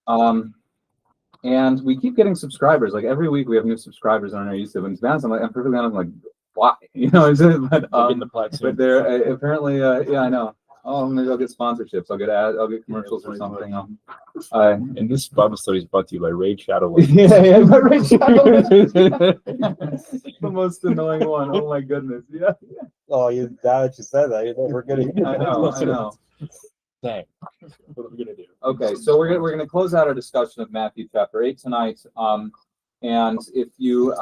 And we keep getting subscribers. Like every week we have new subscribers on our YouTube. And to be honest, I'm perfectly honest, I'm like, why? But they're apparently, yeah, I know. Oh, maybe I'll get sponsorships. I'll get ads. I'll get commercials or something. And this Bible study is brought to you by Raid Shadow. Yeah, by Raid Shadow. The most annoying one. Oh my goodness. Yeah. Oh, now that you said that, you're never gonna. I know. Dang. What are we gonna do? Okay, so we're gonna close out our discussion of Matthew chapter 8 tonight. And if you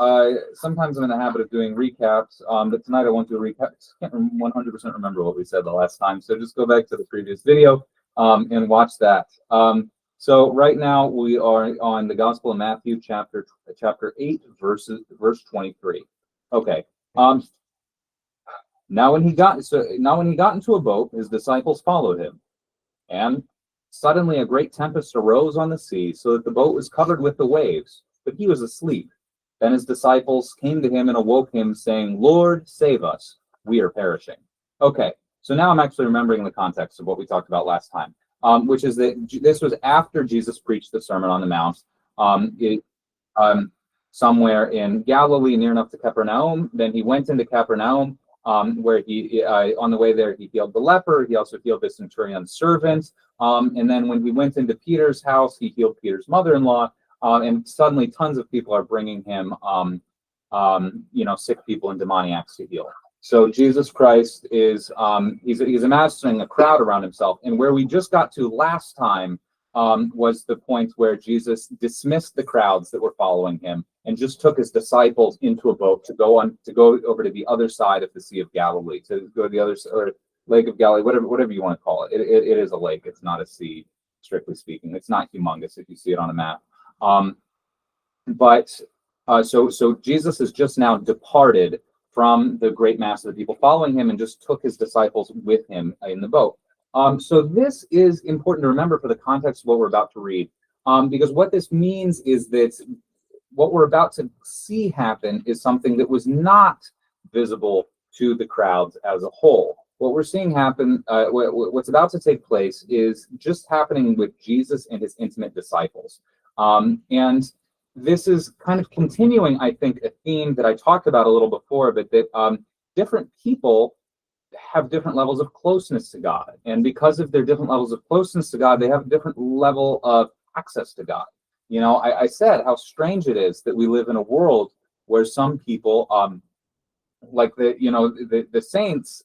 sometimes I'm in the habit of doing recaps, but tonight I want to do a recap. I can't 100% remember what we said the last time, so just go back to the previous video and watch that. So right now we are on the Gospel of Matthew, chapter 8, verse 23. Okay. Now when he got into a boat, his disciples followed him, and suddenly a great tempest arose on the sea, so that the boat was covered with the waves. But he was asleep. Then his disciples came to him and awoke him, saying, "Lord, save us, we are perishing." Okay, so now I'm actually remembering the context of what we talked about last time, which is that this was after Jesus preached the Sermon on the Mount, somewhere in Galilee, near enough to Capernaum. Then he went into Capernaum, where he, on the way there, he healed the leper. He also healed the centurion's servant. And then when he went into Peter's house, he healed Peter's mother-in-law. And suddenly tons of people are bringing him, sick people and demoniacs to heal. So Jesus Christ is, he's amassing a crowd around himself. And where we just got to last time was the point where Jesus dismissed the crowds that were following him and just took his disciples into a boat to go over to the other side of the Sea of Galilee, to go to the other or Lake of Galilee, whatever you want to call it. It is a lake. It's not a sea, strictly speaking. It's not humongous if you see it on a map. So Jesus has just now departed from the great mass of the people following him and just took his disciples with him in the boat. So this is important to remember for the context of what we're about to read, because what this means is that what we're about to see happen is something that was not visible to the crowds as a whole. What we're seeing happen, what's about to take place, is just happening with Jesus and his intimate disciples. And this is kind of continuing, I think, a theme that I talked about a little before, but that different people have different levels of closeness to God. And because of their different levels of closeness to God, they have a different level of access to God. You know, I said how strange it is that we live in a world where some people, like the saints,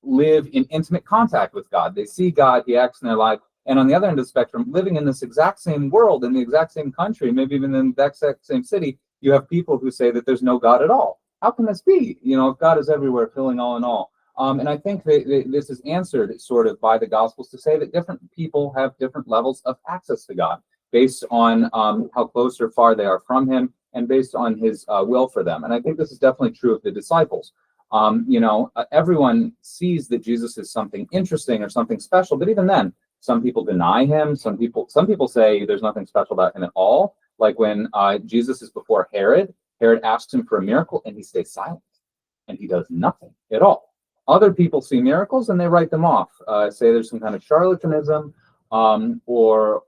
live in intimate contact with God. They see God, he acts in their life. And on the other end of the spectrum, living in this exact same world, in the exact same country, maybe even in the exact same city, you have people who say that there's no God at all. How can this be? You know, if God is everywhere, filling all in all. And I think that this is answered sort of by the Gospels to say that different people have different levels of access to God based on how close or far they are from him and based on his will for them. And I think this is definitely true of the disciples. Everyone sees that Jesus is something interesting or something special, but even then, some people deny him. Some people say there's nothing special about him at all. Like when Jesus is before Herod asks him for a miracle and he stays silent and he does nothing at all. Other people see miracles and they write them off, say there's some kind of charlatanism, or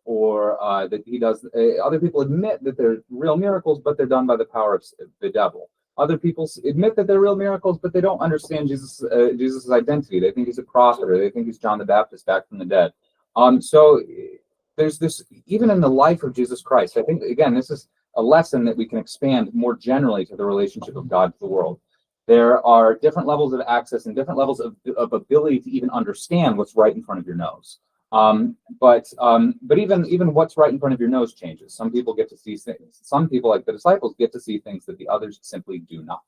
that he does. Other people admit that they're real miracles, but they're done by the power of the devil. Other people admit that they're real miracles, but they don't understand Jesus's identity. They think he's a prophet, or they think he's John the Baptist back from the dead. So there's this, even in the life of Jesus Christ. I think, again, this is a lesson that we can expand more generally to the relationship of God to the world. There are different levels of access and different levels of ability to even understand what's right in front of your nose. But even what's right in front of your nose changes. Some people get to see things. Some people, like the disciples, get to see things that the others simply do not.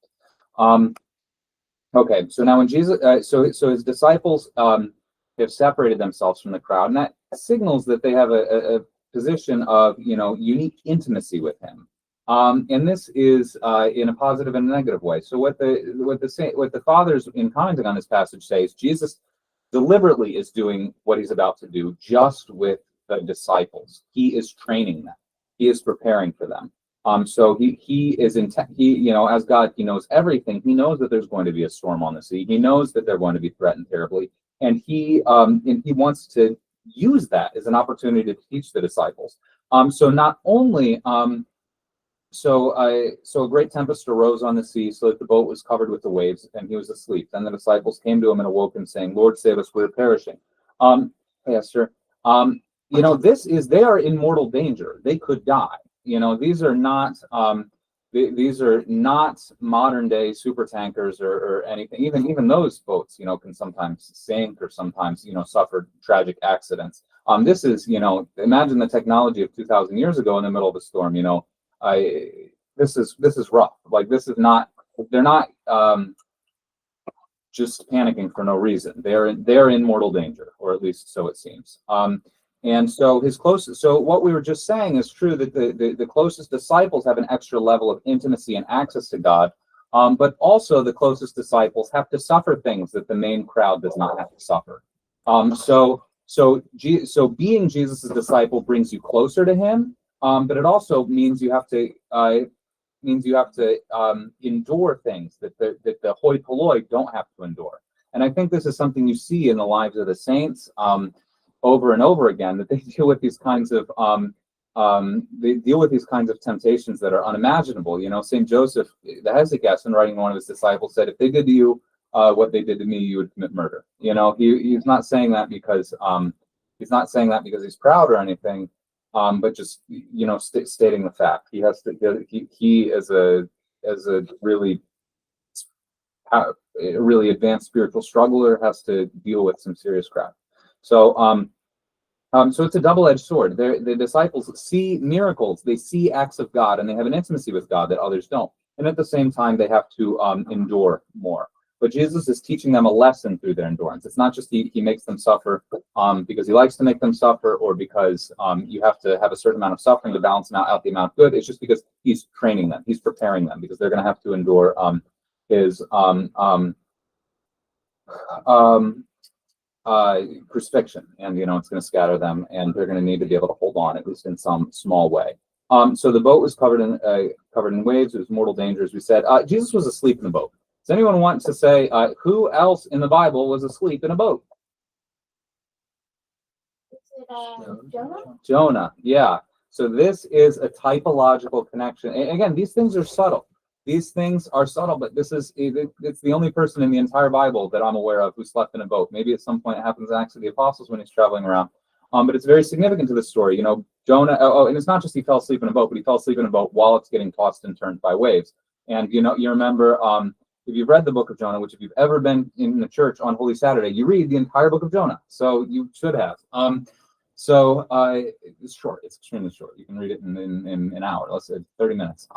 Okay, so now when Jesus, so his disciples have separated themselves from the crowd, and that signals that they have a position of unique intimacy with him. And this is in a positive and a negative way. So what the fathers, in commenting on this passage, say is Jesus deliberately is doing what he's about to do just with the disciples. He is training them. He is preparing for them. So he is as God, he knows everything. He knows that there's going to be a storm on the sea. He knows that they're going to be threatened terribly, and he wants to use that as an opportunity to teach the disciples. So not only so a great tempest arose on the sea, so that the boat was covered with the waves, and he was asleep. Then the disciples came to him and awoke him, saying, "Lord, save us, we're perishing." Hey, Esther. They are in mortal danger. They could die. These are not these are not modern day super tankers or anything. Even those boats, can sometimes sink or sometimes, suffer tragic accidents. This is, imagine the technology of 2,000 years ago in the middle of a storm. This is rough. Like, this is not. They're not just panicking for no reason. They're in mortal danger, or at least so it seems. And so what we were just saying is true, that the closest disciples have an extra level of intimacy and access to God, but also the closest disciples have to suffer things that the main crowd does not have to suffer. So being Jesus' disciple brings you closer to him, but it also means you have to endure things that the hoi polloi don't have to endure. And I think this is something you see in the lives of the saints over and over again, that they deal with these kinds of temptations that are unimaginable. Saint Joseph the Hesychast, writing to one of his disciples, said, "If they did to you what they did to me, you would commit murder." He's not saying that because he's proud or anything. But just stating the fact, he has to. He as a really advanced spiritual struggler has to deal with some serious crap. So so it's a double-edged sword. The disciples see miracles, they see acts of God, and they have an intimacy with God that others don't. And at the same time, they have to endure more. But Jesus is teaching them a lesson through their endurance. It's not just he makes them suffer because he likes to make them suffer, or because you have to have a certain amount of suffering to balance out the amount of good. It's just because he's training them, he's preparing them, because they're going to have to endure his crucifixion, and it's going to scatter them, and they're going to need to be able to hold on, at least in some small way. So the boat was covered in waves. It was mortal danger, as we said. Jesus was asleep in the boat. Does anyone want to say who else in the Bible was asleep in a boat? Is it Jonah? Jonah, yeah. So this is a typological connection. And again, these things are subtle. These things are subtle, but it's the only person in the entire Bible that I'm aware of who slept in a boat. Maybe at some point it happens in Acts of the Apostles when he's traveling around. But it's very significant to the story. Jonah, and it's not just he fell asleep in a boat, but he fell asleep in a boat while it's getting tossed and turned by waves. And you remember, if you've read the book of Jonah, which if you've ever been in the church on Holy Saturday, you read the entire book of Jonah. So you should have. So it's short. It's extremely short. You can read it in an hour. Let's say 30 minutes.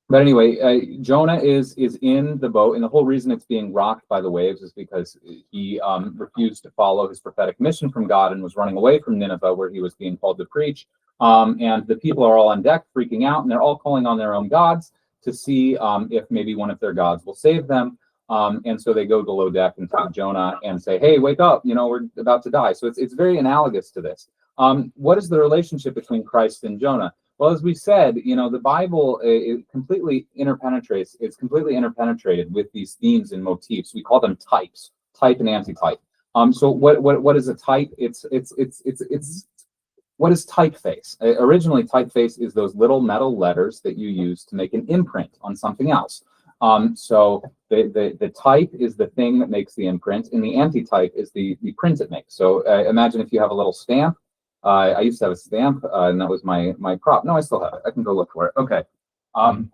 But anyway, Jonah is in the boat, and the whole reason it's being rocked by the waves is because he refused to follow his prophetic mission from God and was running away from Nineveh, where he was being called to preach. And the people are all on deck, freaking out, and they're all calling on their own gods to see if maybe one of their gods will save them. And so they go below deck and find Jonah and say, "Hey, wake up! We're about to die." So it's very analogous to this. What is the relationship between Christ and Jonah? Well, as we said, the Bible it completely interpenetrates. It's completely interpenetrated with these themes and motifs. We call them types, type and antitype. So what is a type? It's what is typeface? Originally, typeface is those little metal letters that you use to make an imprint on something else. So the type is the thing that makes the imprint, and the antitype is the print it makes. So imagine if you have a little stamp. I used to have a stamp, and that was my prop. No, I still have it. I can go look for it. Okay. I'm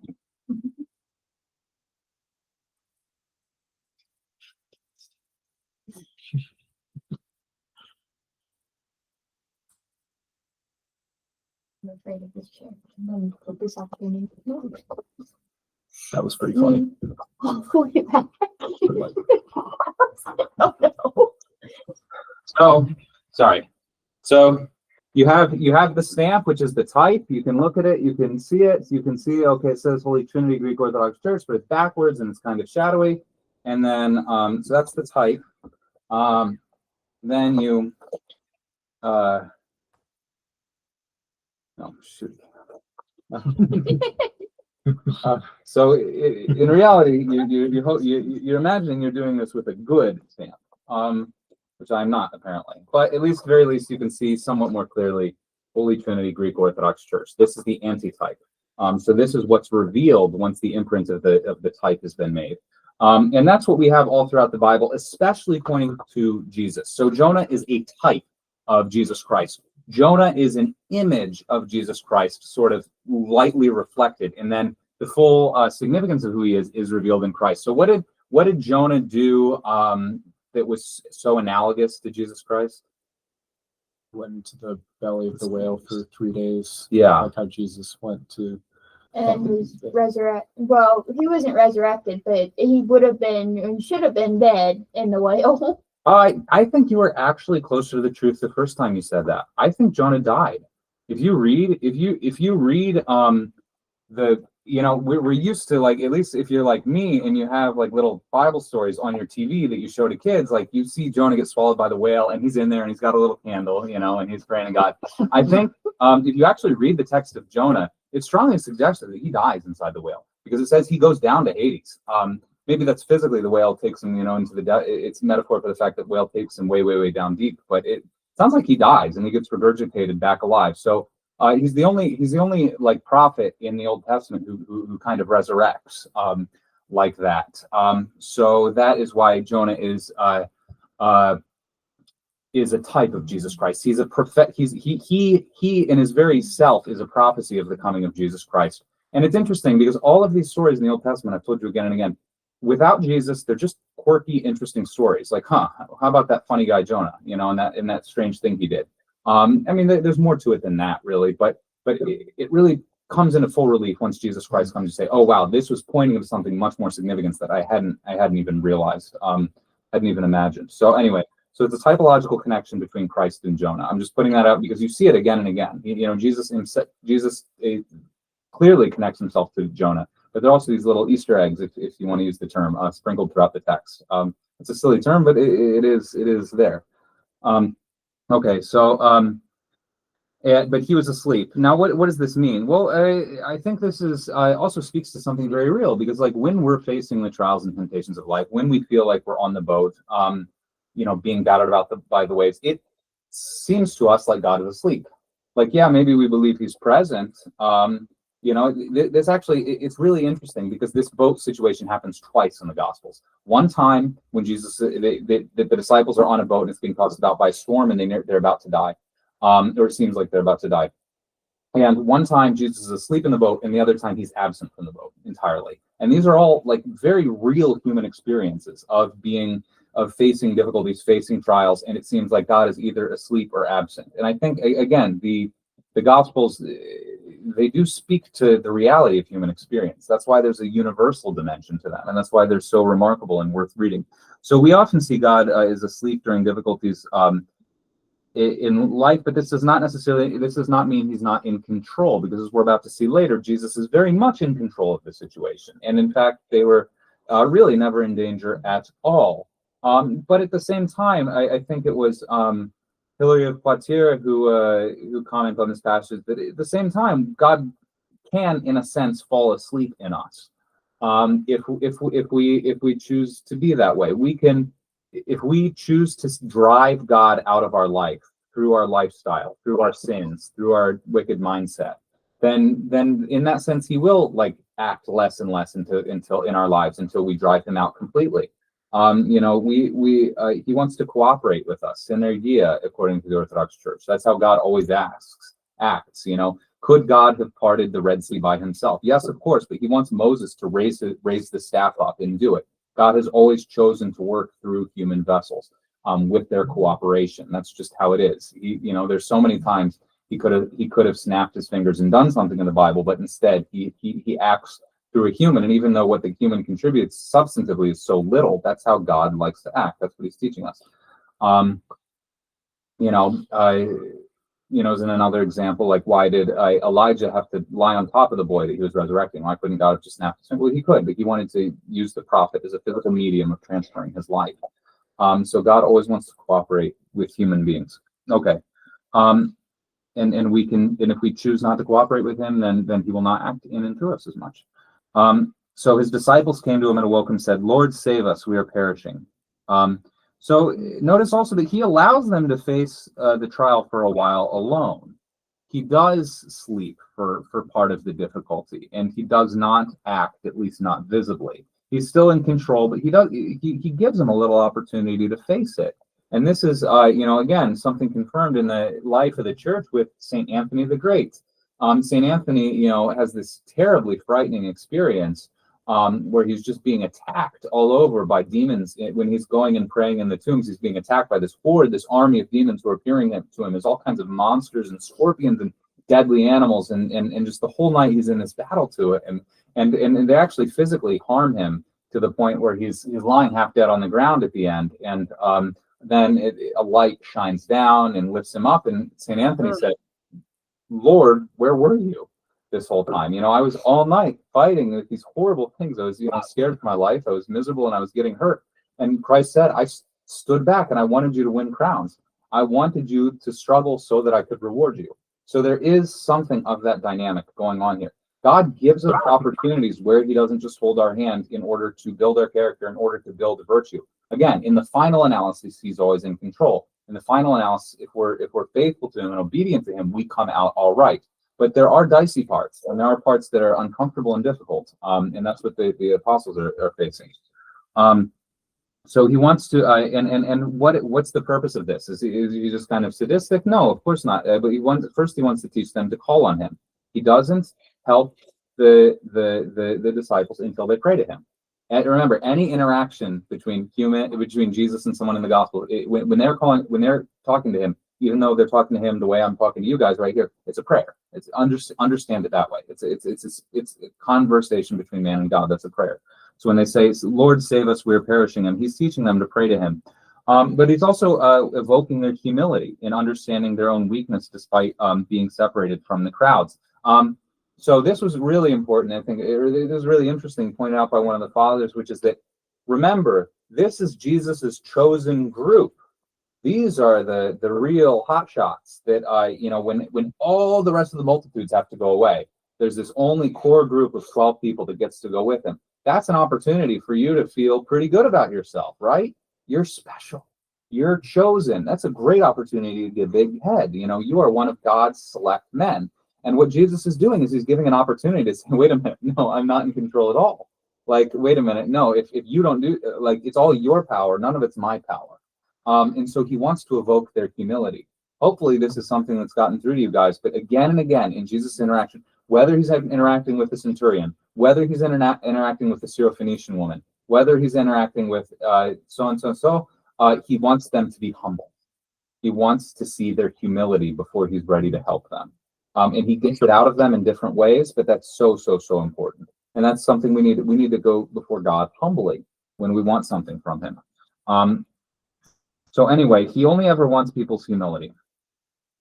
afraid of this chair. I'm put this up in. That was pretty funny. Oh, look at that. Oh, no. So, sorry. So you have the stamp, which is the type. You can look at it. You can see it. You can see, okay, it says Holy Trinity Greek Orthodox Church, but it's backwards and it's kind of shadowy. And then, so that's the type. Then you, oh shoot. So in reality, you're imagining you're doing this with a good stamp, which I'm not apparently. But at least, very least, you can see somewhat more clearly Holy Trinity Greek Orthodox Church. This is the antitype. So this is what's revealed once the imprint of the type has been made. And that's what we have all throughout the Bible, especially pointing to Jesus. So Jonah is a type of Jesus Christ. Jonah is an image of Jesus Christ, sort of lightly reflected, and then the full significance of who he is revealed in Christ. So what did Jonah do that was so analogous to Jesus Christ? Went into the belly of the whale for 3 days. Yeah. Like how Jesus went to. And was resurrected. Well, he wasn't resurrected, but he would have been and should have been dead in the whale. I think you were actually closer to the truth the first time you said that. I think Jonah died. If you read we're used to, like, at least if you're like me and you have like little Bible stories on your TV that you show to kids, like you see Jonah get swallowed by the whale and he's in there and he's got a little candle, and he's praying to God. I think if you actually read the text of Jonah, it strongly suggests that he dies inside the whale, because it says he goes down to Hades. Maybe that's physically the whale takes him, into the it's a metaphor for the fact that whale takes him way, way, way down deep. But it sounds like he dies and he gets regurgitated back alive. So he's the only like prophet in the Old Testament who kind of resurrects like that. So that is why Jonah is a type of Jesus Christ. He's a prophet. He in his very self is a prophecy of the coming of Jesus Christ. And it's interesting because all of these stories in the Old Testament, I've told you again and again, without Jesus, they're just quirky, interesting stories. Like, how about that funny guy Jonah? And that strange thing he did. I mean, there's more to it than that, really. But it really comes into full relief once Jesus Christ comes to say, "Oh wow, this was pointing to something much more significant that I hadn't even realized, hadn't even imagined." So anyway. So it's a typological connection between Christ and Jonah. I'm just putting that out because you see it again and again. Jesus clearly connects himself to Jonah, but there are also these little Easter eggs, if you want to use the term, sprinkled throughout the text. It's a silly term, but it is there. Okay, so but he was asleep. Now, what does this mean? Well, I think this is also speaks to something very real, because like when we're facing the trials and temptations of life, when we feel like we're on the boat, being battered by the waves, it seems to us like God is asleep. Like, yeah, maybe we believe he's present. This actually, it's really interesting because this boat situation happens twice in the Gospels. One time when the disciples are on a boat and it's being tossed about by a storm and they're about to die, or it seems like they're about to die. And one time Jesus is asleep in the boat, and the other time he's absent from the boat entirely. And these are all like very real human experiences of facing difficulties, facing trials, and it seems like God is either asleep or absent. And I think, again, the Gospels, they do speak to the reality of human experience. That's why there's a universal dimension to them, and that's why they're so remarkable and worth reading. So we often see God is asleep during difficulties in life, but this does not mean he's not in control, because as we're about to see later, Jesus is very much in control of the situation. And in fact, they were really never in danger at all. But at the same time, I think it was Hilary of Poitiers who commented on this passage that at the same time, God can, in a sense, fall asleep in us. If we choose to be that way, we can. If we choose to drive God out of our life through our lifestyle, through our sins, through our wicked mindset, then in that sense, he will like act less and less until in our lives until we drive him out completely. He wants to cooperate with us, synergia, according to the Orthodox Church. That's how God always acts. Could God have parted the Red Sea by himself? Yes, of course, but he wants Moses to raise the staff up and do it. God has always chosen to work through human vessels with their cooperation. That's just how it is. There's so many times he could have snapped his fingers and done something in the Bible, but instead he acts through a human. And even though what the human contributes substantively is so little, that's how God likes to act. That's what he's teaching us. As in another example, like why did Elijah have to lie on top of the boy that he was resurrecting? Why couldn't God have just snapped his finger? Well, he could, but he wanted to use the prophet as a physical medium of transferring his life. So God always wants to cooperate with human beings. Okay. And if we choose not to cooperate with him, then he will not act in and through us as much. So his disciples came to him and awoke and said, "Lord, save us, we are perishing." So notice also that he allows them to face the trial for a while alone. he does sleep for part of the difficulty, and he does not act, at least not visibly. He's still in control, but he gives him a little opportunity to face it. And this is, again, something confirmed in the life of the church with St. Anthony the Great. St. Anthony, has this terribly frightening experience where he's just being attacked all over by demons. When he's going and praying in the tombs, he's being attacked by this horde, this army of demons who are appearing to him as all kinds of monsters and scorpions and deadly animals. And just the whole night he's in this battle to it. And they actually physically harm him to the point where he's lying half dead on the ground at the end. And then a light shines down and lifts him up. And St. Anthony said, "Lord, where were you this whole time? I was all night fighting with these horrible things. I was, scared for my life. I was miserable and I was getting hurt." And Christ said, "I stood back and I wanted you to win crowns. I wanted you to struggle so that I could reward you." So there is something of that dynamic going on here. God gives us opportunities where he doesn't just hold our hand in order to build our character, in order to build a virtue. Again, in the final analysis, he's always in control. In the final analysis, if we're faithful to him and obedient to him, we come out all right. But there are dicey parts, and there are parts that are uncomfortable and difficult, and that's what the apostles are facing. So he wants to, and what's the purpose of this? Is he just kind of sadistic? No, of course not. But he wants to teach them to call on him. He doesn't help the disciples until they pray to him. And remember, any interaction between Jesus and someone in the gospel, when they're talking to him, even though they're talking to him the way I'm talking to you guys right here, it's a prayer. It's understand it that way. It's a conversation between man and God. That's a prayer. So when they say, "Lord, save us, we're perishing," and he's teaching them to pray to him. But he's also evoking their humility in understanding their own weakness despite being separated from the crowds. So this was really important. I think it was really interesting, pointed out by one of the fathers, which is that, remember, this is Jesus's chosen group. These are the real hotshots that, when all the rest of the multitudes have to go away, there's this only core group of 12 people that gets to go with him. That's an opportunity for you to feel pretty good about yourself, right? You're special. You're chosen. That's a great opportunity to get a big head. You are one of God's select men. And what Jesus is doing is he's giving an opportunity to say, "Wait a minute, no, I'm not in control at all. Like, wait a minute, no, if you don't do, it's all your power, none of it's my power." And so he wants to evoke their humility. Hopefully this is something that's gotten through to you guys, but again and again in Jesus' interaction, whether he's interacting with the centurion, whether he's interacting with the Syrophoenician woman, whether he's interacting with so-and-so, he wants them to be humble. He wants to see their humility before he's ready to help them. And he gets it out of them in different ways, but that's so important. And that's something we need to go before God humbly when we want something from him. So anyway, he only ever wants people's humility.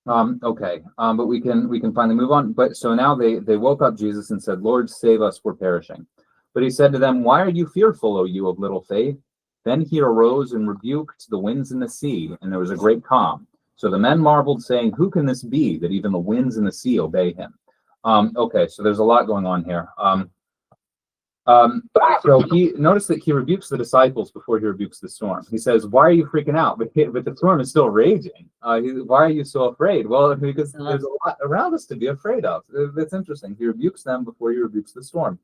But we can finally move on. But so now they woke up Jesus and said, "Lord, save us, we're perishing." But he said to them, "Why are you fearful, O you of little faith?" Then he arose and rebuked the winds and the sea, and there was a great calm. So the men marveled, saying, "Who can this be, that even the winds and the sea obey him?" So there's a lot going on here. So he noticed that he rebukes the disciples before he rebukes the storm. He says, "Why are you freaking out?" But the storm is still raging. Why are you so afraid? Well, because there's a lot around us to be afraid of. That's interesting. He rebukes them before he rebukes the storm.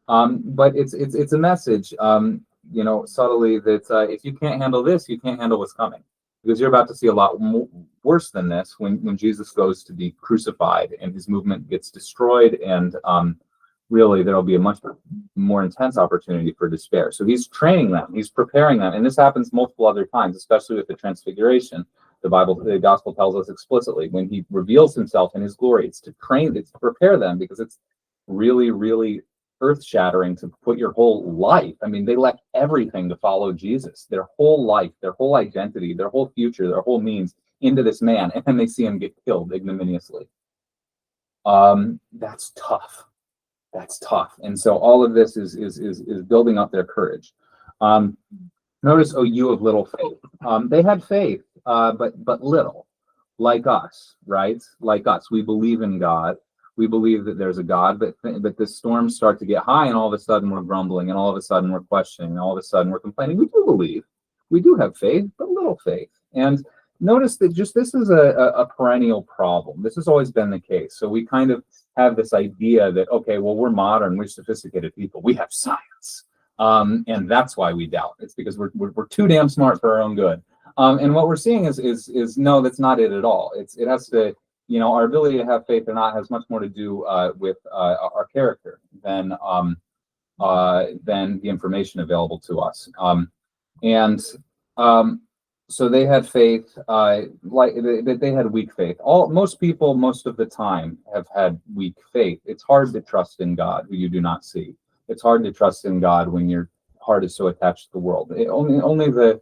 But it's a message, subtly that if you can't handle this, you can't handle what's coming. Because you're about to see a lot worse than this when Jesus goes to be crucified and his movement gets destroyed, and really there'll be a much more intense opportunity for despair. So he's training them, he's preparing them, and this happens multiple other times, especially with the Transfiguration. The gospel tells us explicitly when he reveals himself in his glory, it's to prepare them, because it's really, really earth-shattering to put your whole life. I mean, they left everything to follow Jesus, their whole life, their whole identity, their whole future, their whole means into this man, and then they see him get killed ignominiously. That's tough. That's tough. And so all of this is building up their courage. Notice, "Oh, you of little faith." They had faith, but little, like us, right? Like us, we believe in God. We believe that there's a God, but the storms start to get high, and all of a sudden we're grumbling, and all of a sudden we're questioning, and all of a sudden we're complaining. We do believe, we do have faith, but little faith. And notice that just this is a perennial problem. This has always been the case. So we kind of have this idea that, okay, well, we're modern, we're sophisticated people, we have science, and that's why we doubt. It's because we're too damn smart for our own good. And what we're seeing is no, that's not it at all. It has to, our ability to have faith or not has much more to do with our character than the information available to us. So they had faith, like they had weak faith. Most people, most of the time, have had weak faith. It's hard to trust in God who you do not see. It's hard to trust in God when your heart is so attached to the world. Only the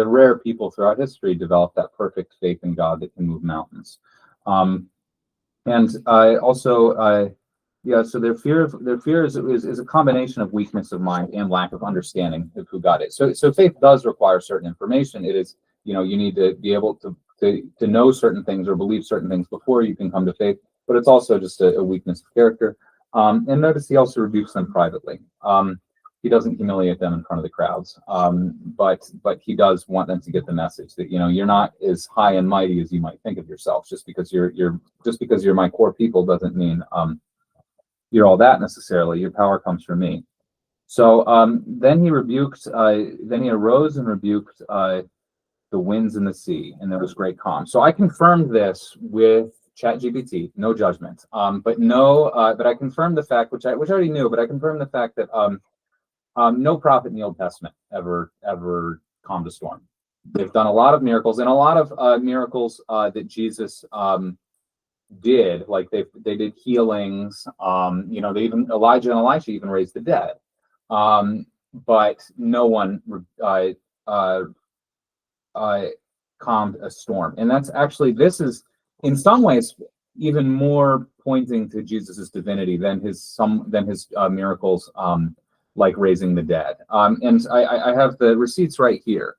rare people throughout history develop that perfect faith in God that can move mountains. So their fear is a combination of weakness of mind and lack of understanding of who God is. So faith does require certain information. It is, you need to be able to know certain things or believe certain things before you can come to faith, but it's also just a weakness of character. And notice he also rebukes them privately. He doesn't humiliate them in front of the crowds, but he does want them to get the message that you're not as high and mighty as you might think of yourself. Just because you're my core people doesn't mean you're all that necessarily. Your power comes from me. So then he arose and rebuked the winds and the sea, and there was great calm. So I confirmed this with ChatGPT, no judgment, but I confirmed the fact, which I already knew, but I confirmed the fact that no prophet in the Old Testament ever calmed a storm. They've done a lot of miracles, and a lot of miracles that Jesus did, like they did healings. Elijah and Elisha even raised the dead, but no one calmed a storm. And this is in some ways even more pointing to Jesus's divinity than his miracles, like raising the dead. And I have the receipts right here.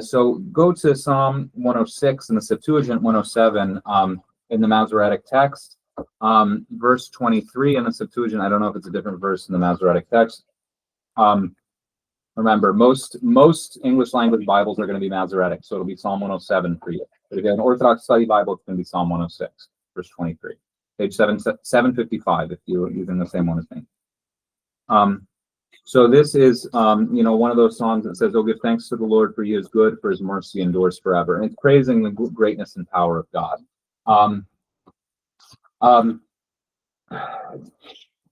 So go to Psalm 106 and the Septuagint 107 in the Masoretic text, verse 23 in the Septuagint. I don't know if it's a different verse in the Masoretic text. Remember, most English language Bibles are going to be Masoretic, so it'll be Psalm 107 for you. But if you have an Orthodox study Bible, it's going to be Psalm 106, verse 23, page 755, if you're using the same one as me. So this is, one of those songs that says, "Oh, give thanks to the Lord, for he is good, for his mercy endures forever." And it's praising the greatness and power of God.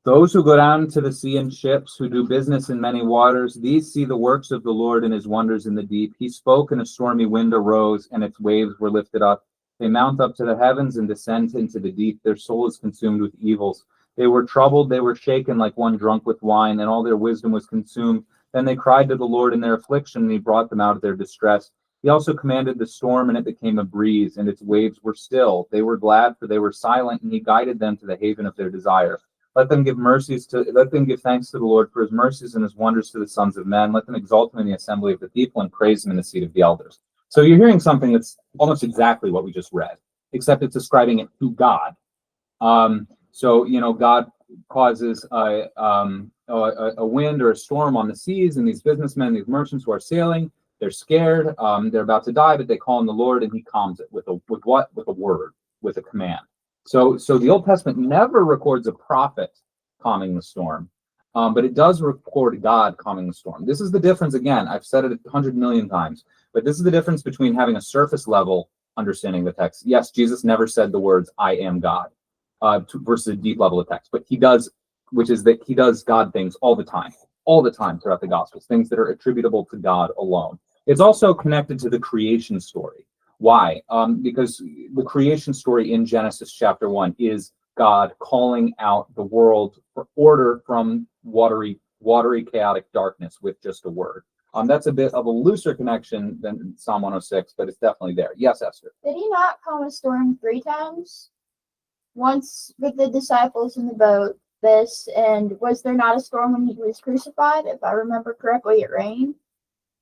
Those who go down to the sea in ships, who do business in many waters, these see the works of the Lord and his wonders in the deep. He spoke, and a stormy wind arose, and its waves were lifted up. They mount up to the heavens and descend into the deep. Their soul is consumed with evils. They were troubled, they were shaken like one drunk with wine, and all their wisdom was consumed. Then they cried to the Lord in their affliction, and he brought them out of their distress. He also commanded the storm, and it became a breeze, and its waves were still. They were glad, for they were silent, and he guided them to the haven of their desire. Let them give thanks to the Lord for his mercies and his wonders to the sons of men. Let them exalt him in the assembly of the people and praise him in the seat of the elders. So you're hearing something that's almost exactly what we just read, except it's describing it to God. God causes a wind or a storm on the seas, and these businessmen, these merchants who are sailing, they're scared, they're about to die, but they call on the Lord, and he calms it with a word, with a command. So the Old Testament never records a prophet calming the storm, but it does record God calming the storm. This is the difference. Again, I've said it 100 million times, but this is the difference between having a surface level understanding the text. Yes, Jesus never said the words "I am God," versus a deep level of text, but he does, which is that he does God things all the time throughout the Gospels, things that are attributable to God alone. It's also connected to the creation story. Why? Because the creation story in Genesis chapter 1 is God calling out the world for order from watery, chaotic darkness with just a word. That's a bit of a looser connection than Psalm 106, but it's definitely there. Yes, Esther? Did he not calm a storm 3 times? Once with the disciples in the boat, and was there not a storm when he was crucified? If I remember correctly, it rained.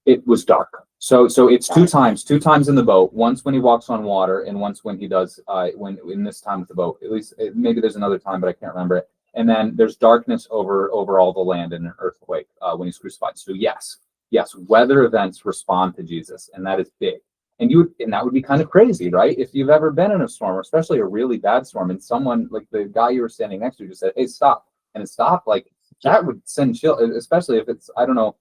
It was dark. So it's two times in the boat. Once when he walks on water, and once when he does when in this time with the boat. At least maybe there's another time, but I can't remember it. And then there's darkness over all the land in an earthquake when he's crucified. So yes, weather events respond to Jesus, and that is big. And that would be kind of crazy, right? If you've ever been in a storm, or especially a really bad storm, and someone like the guy you were standing next to just said, "Hey, stop," and it stopped, like that would send chill, especially if it's, I don't know,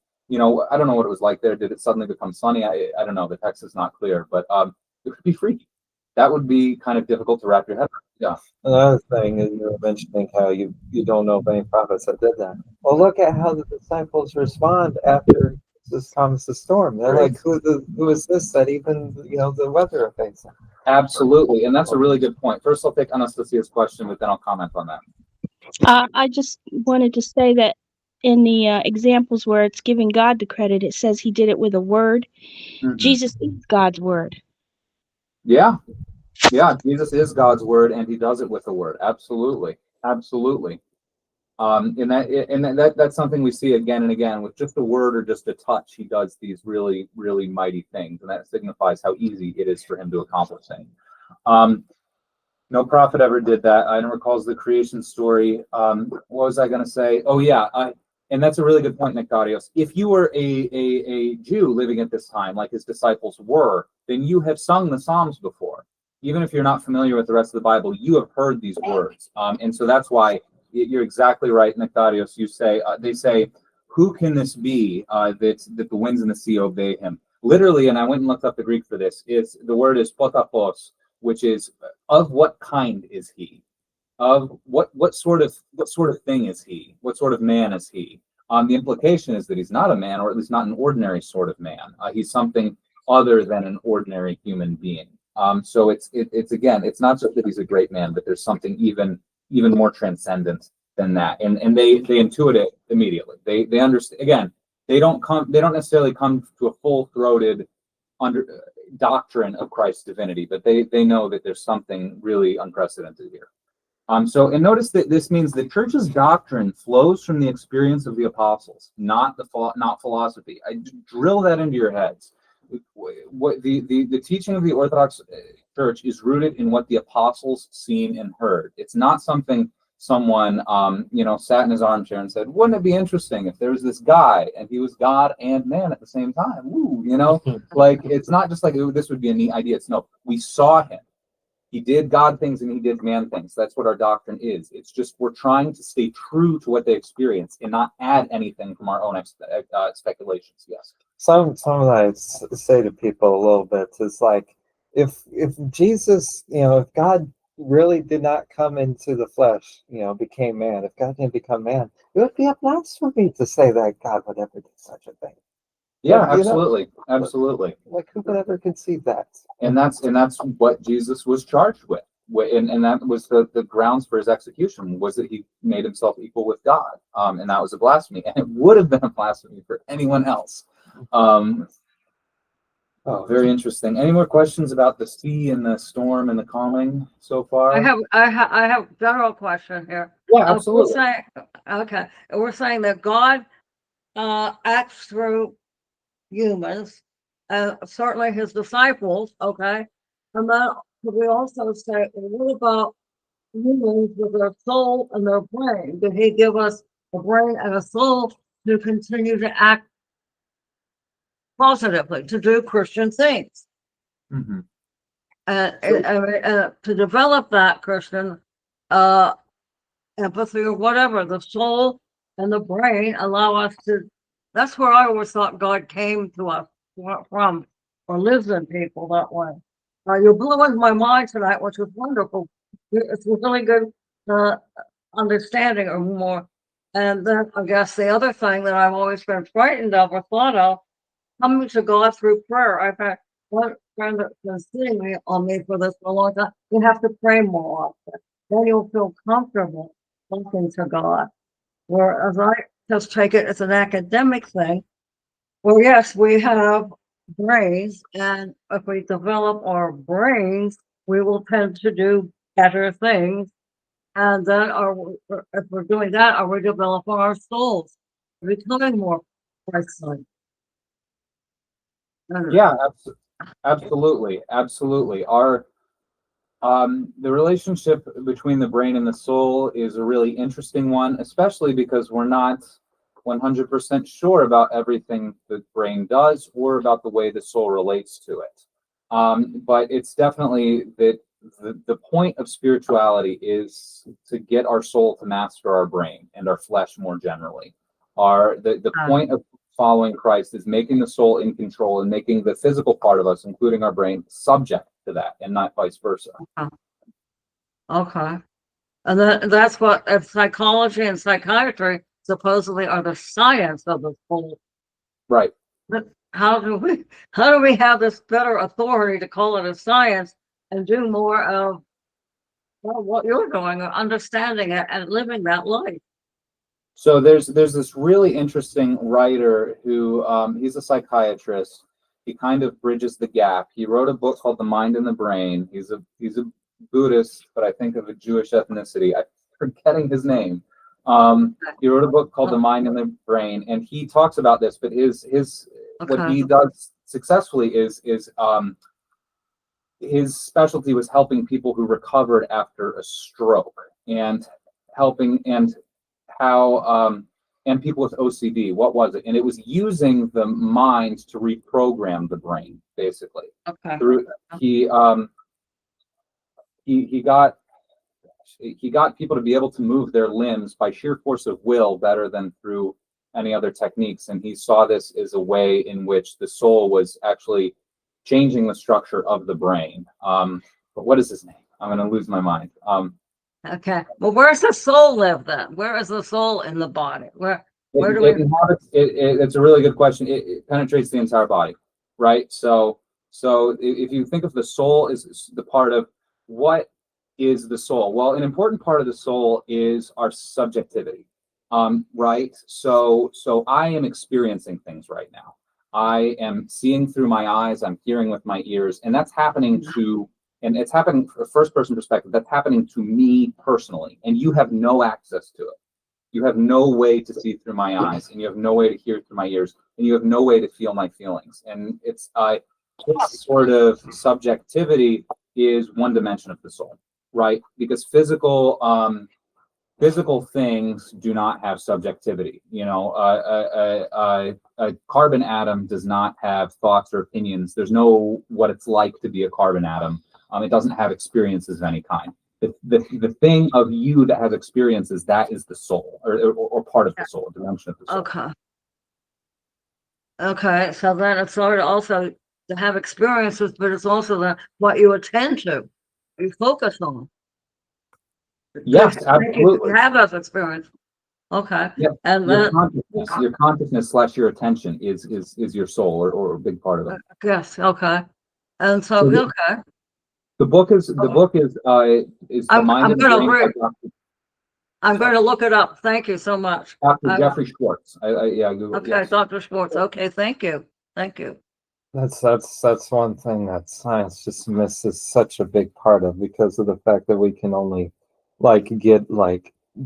I don't know what it was like there. Did it suddenly become sunny? I don't know. The text is not clear, but it could be freaky. That would be kind of difficult to wrap your head around. Yeah. Another thing is you were mentioning how you don't know of any prophets that did that. Well, look at how the disciples respond after this comes the storm. They're Right. like, who is this that even the weather affects them? Absolutely, and that's a really good point. First, I'll take Anastasia's question, but then I'll comment on that. I just wanted to say that in the examples where it's giving God the credit, it says he did it with a word. Mhm. Jesus is God's word. Yeah, Jesus is God's word, and he does it with a word. Absolutely, absolutely. That's something we see again and again with just a word or just a touch. He does these really, really mighty things, and that signifies how easy it is for him to accomplish things. No prophet ever did that. I don't recall the creation story. What was I going to say? Oh yeah, and that's a really good point, Nectarios. If you were a Jew living at this time, like his disciples were, then you have sung the Psalms before. Even if you're not familiar with the rest of the Bible, you have heard these words, and so that's why you're exactly right, Nectarios. You say they say, "Who can this be that the winds and the sea obey him?" Literally, and I went and looked up the Greek for this. The word is potapos, which is of what kind is he? Of what sort of thing is he? What sort of man is he? The implication is that he's not a man, or at least not an ordinary sort of man. He's something other than an ordinary human being. So it's again, it's not just that he's a great man, but there's something even more transcendent than that. And they intuit it immediately. They understand. Again, they don't necessarily come to a full-throated doctrine of Christ's divinity, but they know that there's something really unprecedented here. And notice that this means the church's doctrine flows from the experience of the apostles, not philosophy. I drill that into your heads. What the teaching of the Orthodox Church is rooted in what the apostles seen and heard. It's not something someone sat in his armchair and said, "Wouldn't it be interesting if there was this guy and he was God and man at the same time?" Woo, like it's not just like, "Ooh, this would be a neat idea." It's no, we saw him. He did God things and he did man things. That's what our doctrine is. It's just we're trying to stay true to what they experienced and not add anything from our own speculations. Yes. Some of that I say to people a little bit is like, if Jesus, if God really did not come into the flesh, became man, if God didn't become man, it would be obnoxious for me to say that God would ever do such a thing. Yeah, absolutely. Absolutely. Like, who could ever conceive that? And that's what Jesus was charged with. And that was the grounds for his execution, was that he made himself equal with God. And that was a blasphemy. And it would have been a blasphemy for anyone else. Very interesting. Any more questions about the sea and the storm and the calming so far? I have a general question here. Yeah, absolutely. We're saying that God acts through humans, certainly his disciples, okay? And then we also say, what about humans with their soul and their brain? Did he give us a brain and a soul to continue to act positively, to do Christian things? Mm-hmm. To develop that Christian empathy or whatever, the soul and the brain allow us to. That's where I always thought God came to us from, or lives in people that way. You blew into my mind tonight, which was wonderful. It's a really good understanding or more. And then I guess the other thing that I've always been frightened of or thought of, coming to God through prayer. I've had one friend that's been sitting on me for this for a long time. You have to pray more often. Then you'll feel comfortable talking to God. Whereas I just take it as an academic thing. Well, yes, we have brains, and if we develop our brains, we will tend to do better things. And then, if we're doing that, are we developing our souls, becoming more Christ-like? Yeah, absolutely. Our the relationship between the brain and the soul is a really interesting one, especially because we're not 100% sure about everything the brain does or about the way the soul relates to it. But it's definitely that the point of spirituality is to get our soul to master our brain and our flesh more generally. The point of following Christ is making the soul in control and making the physical part of us, including our brain, subject to that and not vice versa. Okay. And that's what psychology and psychiatry supposedly are the science of the soul. Right. But how do we have this better authority to call it a science and do more of what you're doing, or understanding it and living that life? So there's this really interesting writer who he's a psychiatrist. He kind of bridges the gap. He wrote a book called The Mind and the Brain. He's a Buddhist, but I think of a Jewish ethnicity. I'm forgetting his name. He wrote a book called The Mind and the Brain, and he talks about this. But what he does successfully is his specialty was helping people who recovered after a stroke and people with OCD. What was it? And it was using the mind to reprogram the brain, basically. Okay. He got people to be able to move their limbs by sheer force of will better than through any other techniques. And he saw this as a way in which the soul was actually changing the structure of the brain. But what is his name? I'm going to lose my mind. Okay. Well, where's the soul live then? Where is the soul in the body? Where do we? It's a really good question. It penetrates the entire body, right? So if you think of the soul as the part of what is the soul? Well, an important part of the soul is our subjectivity, right? So I am experiencing things right now. I am seeing through my eyes, I'm hearing with my ears, and that's happening and it's happening from a first person perspective, that's happening to me personally, and you have no access to it. You have no way to see through my eyes, and you have no way to hear through my ears, and you have no way to feel my feelings. And it's this sort of subjectivity is one dimension of the soul, right? Because physical things do not have subjectivity. You know, a carbon atom does not have thoughts or opinions. There's no what it's like to be a carbon atom. It doesn't have experiences of any kind. The thing of you that has experiences, that is the soul, or part of the soul, a dimension of the soul. Okay. So then it's sort of also to have experiences, but it's also what you attend to, you focus on. Yes, absolutely. You have those experiences. Okay. Yep. And your consciousness / your attention is your soul, or a big part of it. Yes. Okay. And so okay. The book is The Mind and the Brain by I'm going to look it up. Thank you so much. Dr. Jeffrey Schwartz. Google. Okay, Yes. Dr. Schwartz. Okay, thank you. That's one thing that science just misses such a big part of, because of the fact that we can only get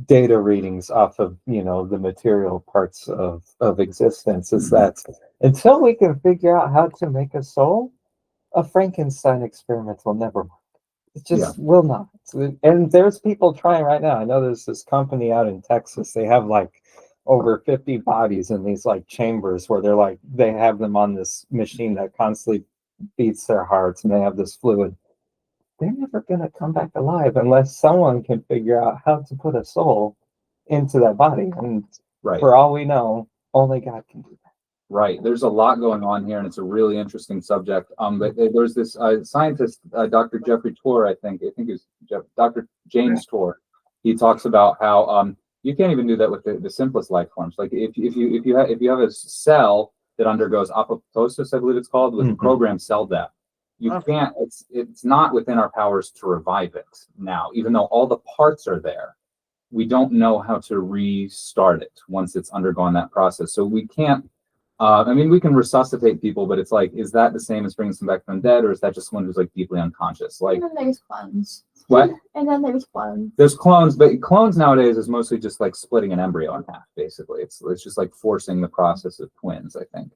data readings off of the material parts of existence. Is that until we can figure out how to make a soul, a Frankenstein experiment will never work. It just will not. And there's people trying right now. I know there's this company out in Texas. They have over 50 bodies in these chambers where they have them on this machine that constantly beats their hearts, and they have this fluid. They're never going to come back alive unless someone can figure out how to put a soul into that body. And for all we know, only God can do that. Right. There's a lot going on here, and it's a really interesting subject. But there's this scientist, Dr. Jeffrey Tor, I think it's Dr. James Tor. He talks about how you can't even do that with the simplest life forms. Like if you have a cell that undergoes apoptosis, I believe it's called, with programmed cell death, you can't. It's not within our powers to revive it now, even though all the parts are there. We don't know how to restart it once it's undergone that process. So we can't. We can resuscitate people, but it's is that the same as bringing them back from the dead, or is that just someone who's deeply unconscious? And then there's clones. What? And then there's clones. There's clones, but clones nowadays is mostly just splitting an embryo in half. Basically, it's just forcing the process of twins, I think.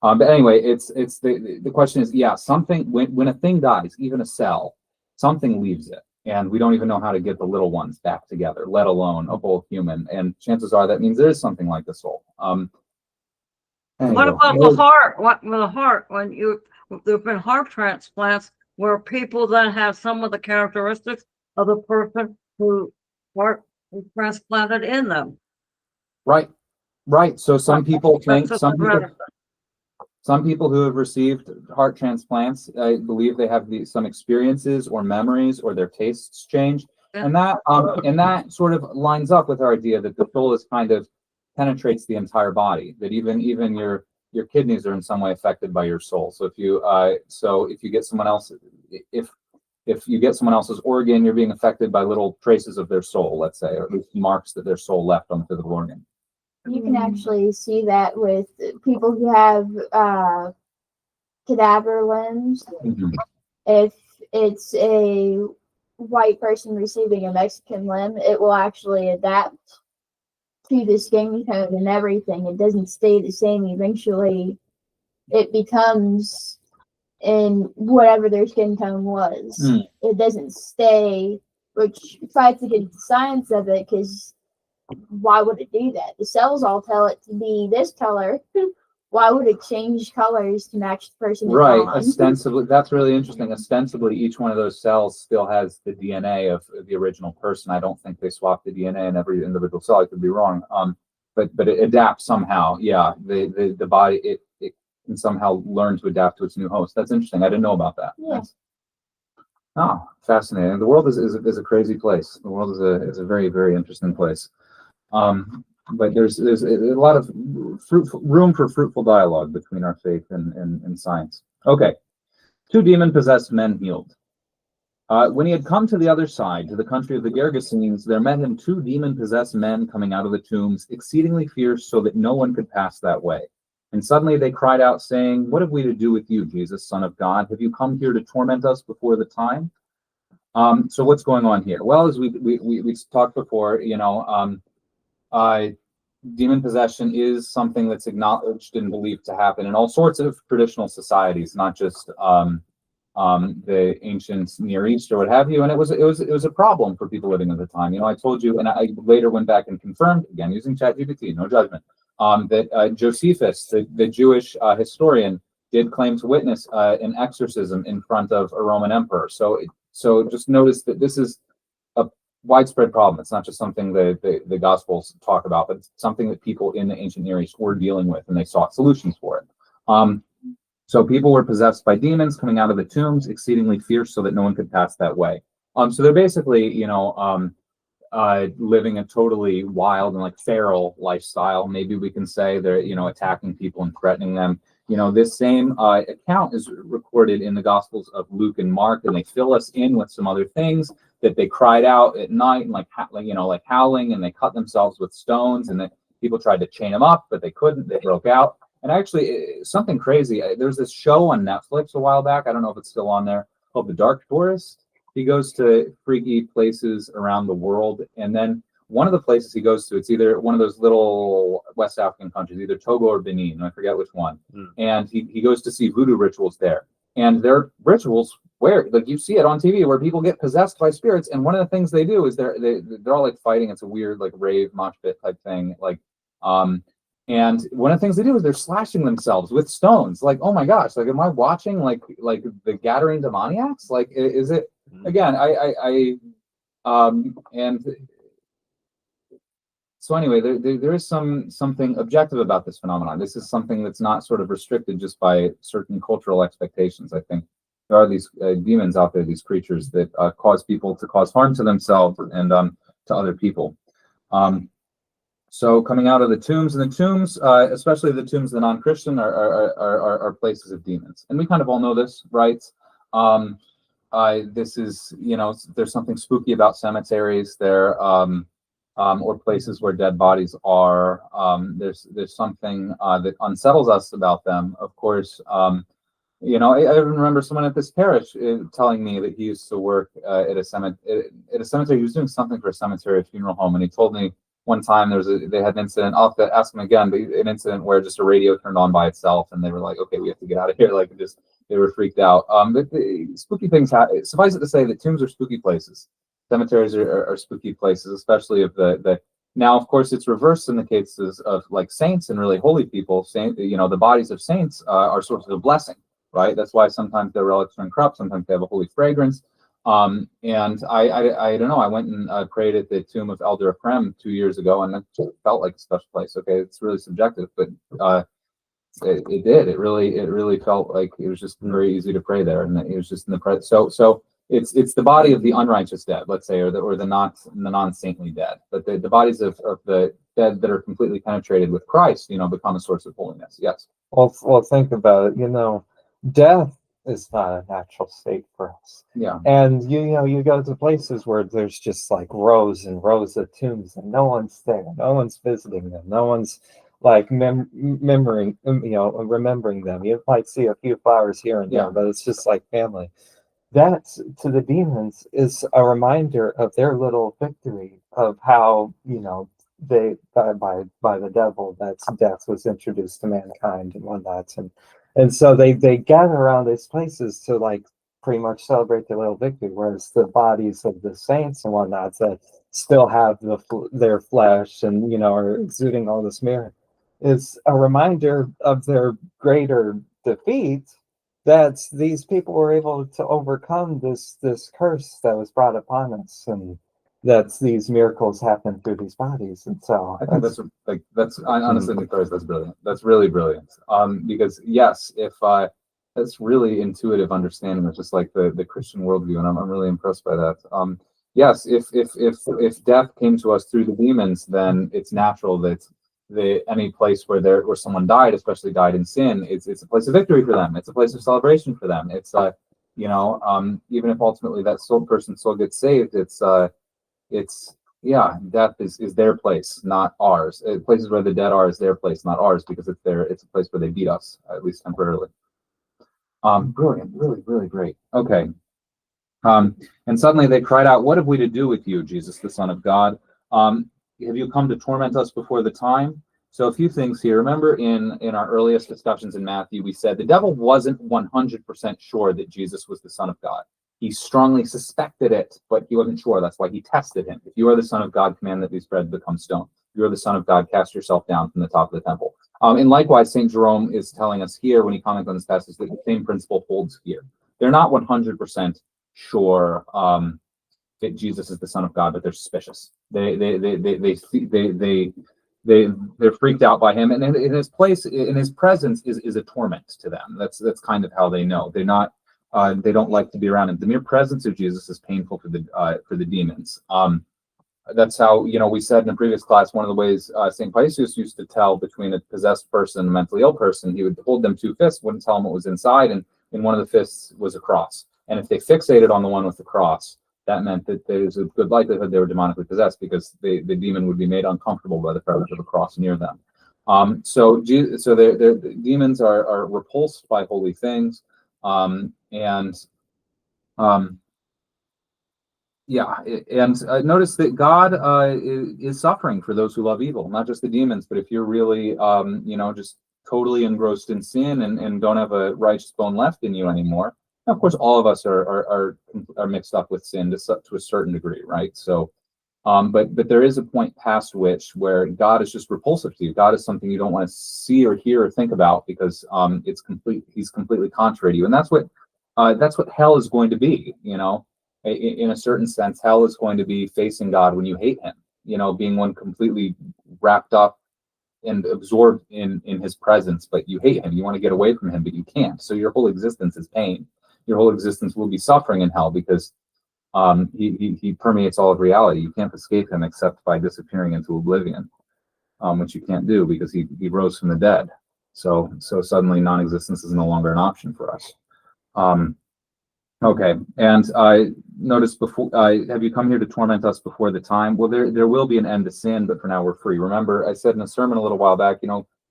But anyway, it's the question is, something when a thing dies, even a cell, something leaves it, and we don't even know how to get the little ones back together, let alone a whole human. And chances are that means there is something like the soul. What about the heart? What with the heart? When there've been heart transplants where people then have some of the characteristics of the person who heart was transplanted in them. Right. Right. So some people think That's some people who have received heart transplants, I believe they have some experiences or memories or their tastes change, Yeah. and that sort of lines up with our idea that the soul is kind of penetrates the entire body. That even your kidneys are in some way affected by your soul. So if you get someone else, if you get someone else's organ, you're being affected by little traces of their soul, let's say, or at least marks that their soul left on the physical organ. You can actually see that with people who have cadaver limbs. Mhm. If it's a white person receiving a Mexican limb, it will actually adapt to the skin tone and everything. It doesn't stay the same. Eventually, it becomes in whatever their skin tone was. Mm. It doesn't stay, which fights against the science of it, because why would it do that? The cells all tell it to be this color. Why would it change colors to match the person it's Right. on? Ostensibly, that's really interesting. Ostensibly, each one of those cells still has the DNA of the original person. I don't think they swap the DNA in every individual cell. I could be wrong. But it adapts somehow. Yeah. The body it can somehow learn to adapt to its new host. That's interesting. I didn't know about that. Yeah. Oh, fascinating. The world is a crazy place. The world is a very, very interesting place. But there's a lot of room for fruitful dialogue between our faith and science. Okay, 2 demon-possessed men healed. When he had come to the other side, to the country of the Gergesenes, there met him 2 demon-possessed men coming out of the tombs, exceedingly fierce, so that no one could pass that way. And suddenly they cried out, saying, "What have we to do with you, Jesus, Son of God? Have you come here to torment us before the time?" So what's going on here? Well, as we talked before, demon possession is something that's acknowledged and believed to happen in all sorts of traditional societies, not just the ancient Near East or what have you. And it was a problem for people living at the time. I told you, and I later went back and confirmed, again using ChatGPT, no judgment, that Josephus, the Jewish historian, did claim to witness an exorcism in front of a Roman emperor. So just notice that this is a widespread problem. It's not just something the Gospels talk about, but it's something that people in the ancient Near East were dealing with, and they sought solutions for it. So people were possessed by demons coming out of the tombs, exceedingly fierce, so that no one could pass that way. So they're basically, living a totally wild and like feral lifestyle. Maybe we can say they're, attacking people and threatening them. This same account is recorded in the Gospels of Luke and Mark, and they fill us in with some other things that they cried out at night and like howling, and they cut themselves with stones, and that people tried to chain them up, but they couldn't. They broke out. And actually, something crazy. There's this show on Netflix a while back. I don't know if it's still on there, called The Dark Tourist. He goes to freaky places around the world, and then one of the places he goes to, it's either one of those little West African countries, either Togo or Benin, I forget which one. And he goes to see voodoo rituals there. And they're rituals where, like, you see it on TV, where people get possessed by spirits. And one of the things they do is they're all like fighting. It's a weird like rave mosh pit type thing. And one of the things they do is they're slashing themselves with stones. Like, oh my gosh, like, am I watching like the Gadarene demoniacs? Like, is it, again, and so anyway, there is something objective about this phenomenon. This is something that's not sort of restricted just by certain cultural expectations. I think there are these demons out there, these creatures that cause people to cause harm to themselves and to other people. So coming out of the tombs, and the tombs, especially the tombs of the non-Christian, are places of demons, and we kind of all know this, right? This is, there's something spooky about cemeteries. There. Or places where dead bodies are. There's something that unsettles us about them. Of course, I even remember someone at this parish telling me that he used to work at a cemetery. He was doing something for a cemetery, a funeral home, and he told me one time they had an incident. I'll have to ask him again, but an incident where just a radio turned on by itself, and they were like, "Okay, we have to get out of here." Like, they were freaked out. But the spooky things happen. Suffice it to say that tombs are spooky places. Cemeteries are spooky places, especially of the now, of course, it's reversed in the cases of like saints and really holy people. The bodies of saints are sources of blessing, right? That's why sometimes their relics turn corrupt, sometimes they have a holy fragrance. And I don't know, I went and prayed at the tomb of Elder Ephraim 2 years ago, and it just felt like a special place. Okay, it's really subjective, but it did. It really felt like it was just very easy to pray there, and it was just in the presence. So it's the body of the unrighteous dead, let's say, or the non-saintly dead, but the bodies of the dead that are completely penetrated with Christ, become a source of holiness. Yes. Well, think about it. Death is not a natural state for us. Yeah. And you go to places where there's just like rows and rows of tombs, and no one's there, no one's visiting them, no one's like remembering them. You might see a few flowers here and there, but it's just like family. That to the demons is a reminder of their little victory, of how they by the devil, that's death was introduced to mankind and whatnot, and so they gather around these places to like pretty much celebrate their little victory, whereas the bodies of the saints and whatnot that still have their flesh and are exuding all this mirror is a reminder of their greater defeat, that these people were able to overcome this curse that was brought upon us, and that these miracles happen through these bodies. And so I think that's honestly, Nicholas, that's brilliant. That's really brilliant. Because yes, if that's really intuitive understanding of just like the Christian worldview, and I'm really impressed by that. Yes, if death came to us through the demons, then it's natural that any place where someone died, especially died in sin, it's a place of victory for them. It's a place of celebration for them. It's even if ultimately that person's soul gets saved, death is their place, not ours. Places where the dead are is their place, not ours, because it's a place where they beat us, at least temporarily. Brilliant, really, really great. Okay. And suddenly they cried out, "What have we to do with you, Jesus, the Son of God? Have you come to torment us before the time?" So a few things here. Remember in our earliest discussions in Matthew, we said the devil wasn't 100% sure that Jesus was the Son of God. He strongly suspected it, but he wasn't sure. That's why he tested him. If you are the Son of God, command that these bread become stone. If you are the Son of God, cast yourself down from the top of the temple. And likewise, St. Jerome is telling us here, when he comments on this passage, that the same principle holds here. They're not 100% sure that Jesus is the Son of God, but they're suspicious. They're freaked out by him, and in his presence is a torment to them. That's kind of how they know. They don't like to be around him. The mere presence of Jesus is painful for the demons. That's how, we said in a previous class, one of the ways St. Paisius used to tell between a possessed person and a mentally ill person, he would hold them two fists, wouldn't tell them what was inside, and in one of the fists was a cross. And if they fixated on the one with the cross, that meant that there's a good likelihood they were demonically possessed, because the demon would be made uncomfortable by the presence of a cross near them. So the demons are repulsed by holy things, notice that God is suffering for those who love evil, not just the demons, but if you're really just totally engrossed in sin and don't have a righteous bone left in you anymore. Of course, all of us are mixed up with sin to a certain degree, right? So, but there is a point past where God is just repulsive to you. God is something you don't want to see or hear or think about, because He's completely contrary to you, and that's what hell is going to be. In a certain sense, hell is going to be facing God when you hate Him. Being one completely wrapped up and absorbed in His presence, but you hate Him. You want to get away from Him, but you can't. So your whole existence is pain. Your whole existence will be suffering in hell, because he permeates all of reality. You can't escape him except by disappearing into oblivion, which you can't do because he rose from the dead. So suddenly non-existence is no longer an option for us. Okay, and notice before, have you come here to torment us before the time? Well, there will be an end to sin, but for now we're free. Remember, I said in a sermon a little while back,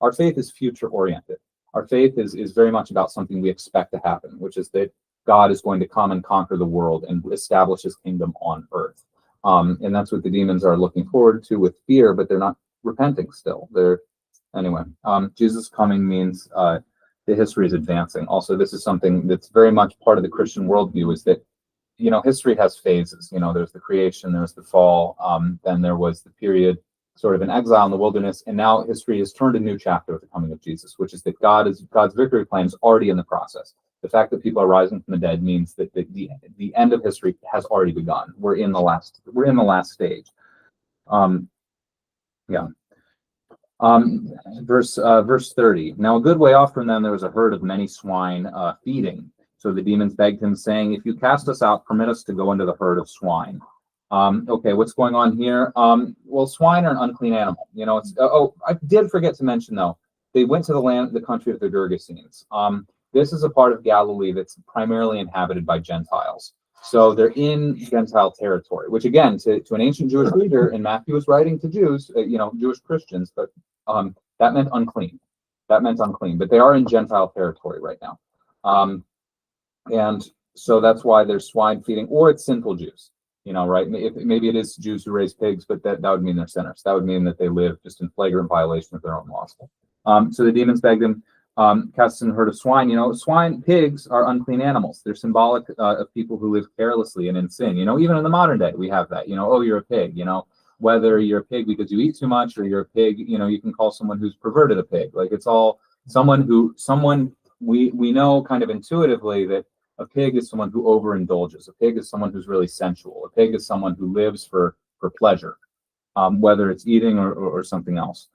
our faith is future oriented. Our faith is very much about something we expect to happen, which is that God is going to come and conquer the world and establish His kingdom on earth. And that's what the demons are looking forward to with fear, but they're not repenting still. Jesus coming means the history is advancing. Also, this is something that's very much part of the Christian worldview, is that, history has phases. There's the creation, there's the fall, then there was the period sort of in exile in the wilderness, and now history has turned a new chapter with the coming of Jesus, which is that God's victory plan is already in the process. The fact that people are rising from the dead means that the end of history has already begun. We're in the last stage. Yeah. Verse 30. Now a good way off from them there was a herd of many swine feeding. So the demons begged him, saying, "If you cast us out, permit us to go into the herd of swine." Okay, what's going on here? Well, swine are an unclean animal. You know, it's I did forget to mention though, they went to the country of the Gergesenes. This is a part of Galilee that's primarily inhabited by Gentiles. So they're in Gentile territory, which again, to an ancient Jewish reader, and Matthew was writing to Jews, Jewish Christians, but that meant unclean. That meant unclean, but they are in Gentile territory right now. And so that's why there's swine feeding, or it's sinful Jews, right? Maybe it is Jews who raise pigs, but that would mean they're sinners. That would mean that they live just in flagrant violation of their own laws. So the demons begged him, cast in a herd of swine. Pigs are unclean animals. They're symbolic of people who live carelessly and in sin. Even in the modern day, we have that. Oh, you're a pig. Whether you're a pig because you eat too much, or you're a pig, you can call someone who's perverted a pig. Like it's all someone we know kind of intuitively that a pig is someone who overindulges. A pig is someone who's really sensual. A pig is someone who lives for pleasure, whether it's eating or something else.